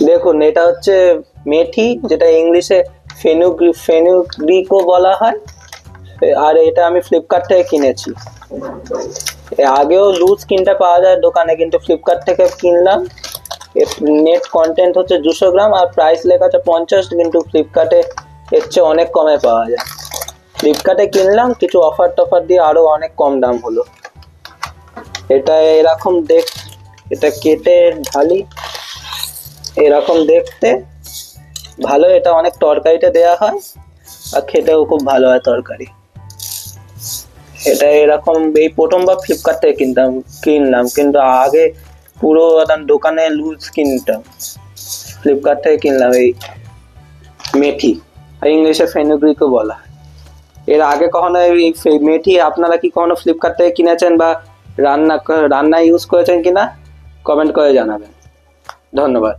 দেখুন এটা হচ্ছে মেথি, যেটা ইংলিশে ফেনুগ্রিকও বলা হয়। আর এটা আমি ফ্লিপকার্ট থেকে কিনেছি। আগেও লুজ কিনতে পাওয়া যায় দোকানে, কিন্তু ফ্লিপকার্ট থেকে কিনলাম। নেট কন্টেন্ট হচ্ছে 200 গ্রাম আর প্রাইস লেখা আছে 50, কিন্তু ফ্লিপকার্টে এর চেয়ে অনেক কমে পাওয়া যায়। ফ্লিপকার্টে কিনলাম, কিছু অফার টফার দিয়ে আরো অনেক কম দাম হলো। এটা এরকম এটা কেটে ঢালি, এরকম দেখতে ভালো। এটা অনেক তরকারিতে দেয়া হয় আর খেতেও খুব ভালো হয় তরকারি। এটা এরকম এই প্রথমবার ফ্লিপকার্ট থেকে কিনলাম, কিন্তু আগে পুরো একদম দোকানে লুজ কিনতাম। ফ্লিপকার্ট থেকে কিনলাম এই মেথি, আর ইংলিশে ফেনুগ্রিকও বলা হয়। এর আগে কখনো এই মেথি আপনারা কি কখনো ফ্লিপকার্ট থেকে কিনেছেন বা রান্না ইউজ করেছেন কিনা কমেন্ট করে জানাবেন। ধন্যবাদ।